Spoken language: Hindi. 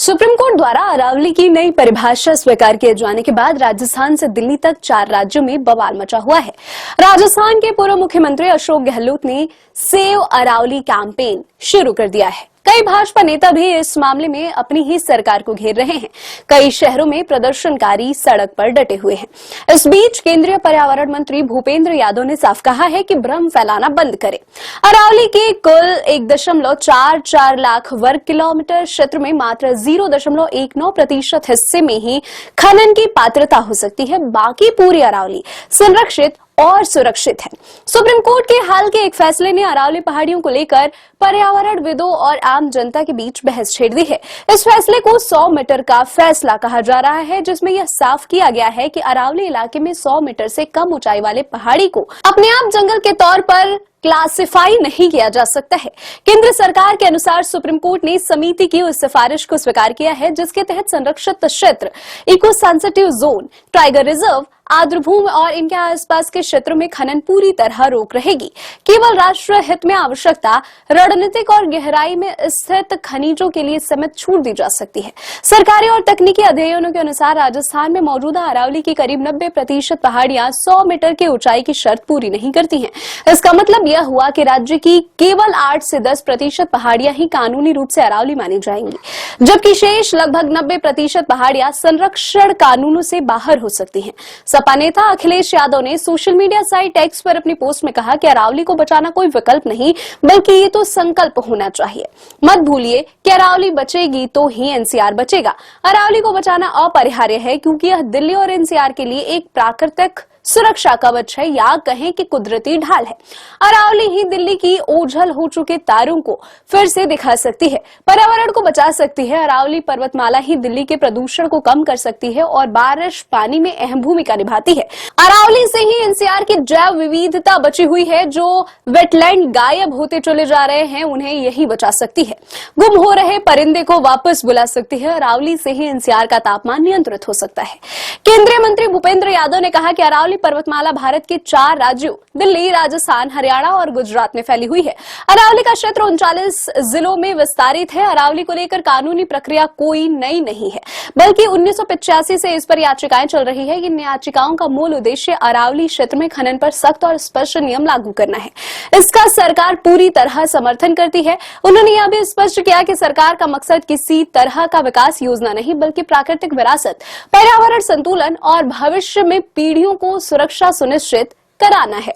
सुप्रीम कोर्ट द्वारा अरावली की नई परिभाषा स्वीकार किए जाने के बाद राजस्थान से दिल्ली तक 4 राज्यों में बवाल मचा हुआ है। राजस्थान के पूर्व मुख्यमंत्री अशोक गहलोत ने सेव अरावली कैंपेन शुरू कर दिया है। कई भाजपा नेता भी इस मामले में अपनी ही सरकार को घेर रहे हैं। कई शहरों में प्रदर्शनकारी सड़क पर डटे हुए हैं। इस बीच केंद्रीय पर्यावरण मंत्री भूपेंद्र यादव ने साफ कहा है कि भ्रम फैलाना बंद करें। अरावली के कुल 1.44 लाख वर्ग किलोमीटर क्षेत्र में मात्र 0.19% हिस्से में ही खनन की पात्रता हो सकती है। बाकी पूरी अरावली संरक्षित और सुरक्षित है। सुप्रीम कोर्ट के हाल के एक फैसले ने अरावली पहाड़ियों को लेकर पर्यावरणविदों और आम जनता के बीच बहस छेड़ दी है। इस फैसले को 100 मीटर का फैसला कहा जा रहा है, जिसमें यह साफ किया गया है कि अरावली इलाके में 100 मीटर से कम ऊंचाई वाले पहाड़ी को अपने आप जंगल के तौर पर क्लासिफाई नहीं किया जा सकता है। केंद्र सरकार के अनुसार सुप्रीम कोर्ट ने समिति की उस सिफारिश को स्वीकार किया है जिसके तहत संरक्षित क्षेत्र, eco sensitive zone, tiger reserve, आर्द्रभूमि और इनके आसपास के क्षेत्रों में खनन पूरी तरह रोक रहेगी। केवल राष्ट्रीय हित में आवश्यकता, रणनीतिक और गहराई में स्थित खनिजों के लिए सीमित छूट दी जा सकती है। सरकारी और तकनीकी अध्ययनों के अनुसार राजस्थान में मौजूदा अरावली की करीब 90% पहाड़ियां 100 मीटर की ऊंचाई की शर्त पूरी नहीं करती हैं। इसका मतलब यह हुआ कि राज्य की केवल 8 से 10% पहाड़ियां ही कानूनी रूप से अरावली मानी जाएंगी, जबकि शेष लगभग 90% पहाड़ियां संरक्षण कानूनों से बाहर हो सकती हैं। सपा नेता अखिलेश यादव ने सोशल मीडिया साइट एक्स पर अपनी पोस्ट में कहा कि अरावली को बचाना कोई विकल्प नहीं, बल्कि ये तो संकल्प होना चाहिए। मत भूलिए कि अरावली बचेगी तो ही एनसीआर बचेगा। अरावली को बचाना अपरिहार्य है क्योंकि यह दिल्ली और एनसीआर के लिए एक प्राकृतिक सुरक्षा कवच है, या कहें कि कुदरती ढाल है। अरावली ही दिल्ली की ओझल हो चुके तारों को फिर से दिखा सकती है, पर्यावरण को बचा सकती है। अरावली पर्वतमाला ही दिल्ली के प्रदूषण को कम कर सकती है और बारिश पानी में अहम भूमिका निभाती है। अरावली से ही एनसीआर की जैव विविधता बची हुई है। जो वेटलैंड गायब होते चले जा रहे हैं, उन्हें यही बचा सकती है। गुम हो रहे परिंदे को वापस बुला सकती है। अरावली से ही एनसीआर का तापमान नियंत्रित हो सकता है। केंद्रीय मंत्री भूपेंद्र यादव ने कहा कि अरावली पर्वतमाला भारत के 4 राज्यों दिल्ली, राजस्थान, हरियाणा और गुजरात में फैली हुई है। अरावली का क्षेत्र 39 जिलों में विस्तारित है। अरावली को लेकर कानूनी प्रक्रिया कोई नई नहीं है, बल्कि 1985 से इस पर याचिकाएं चल रही है। इन याचिकाओं का मूल उद्देश्य अरावली क्षेत्र में खनन पर सख्त और स्पष्ट नियम लागू करना है। इसका सरकार पूरी तरह समर्थन करती है। उन्होंने यह भी स्पष्ट किया कि सरकार का मकसद किसी तरह का विकास योजना नहीं, बल्कि प्राकृतिक विरासत, पर्यावरण संतुलन और भविष्य में पीढ़ियों को सुरक्षा सुनिश्चित कराना है।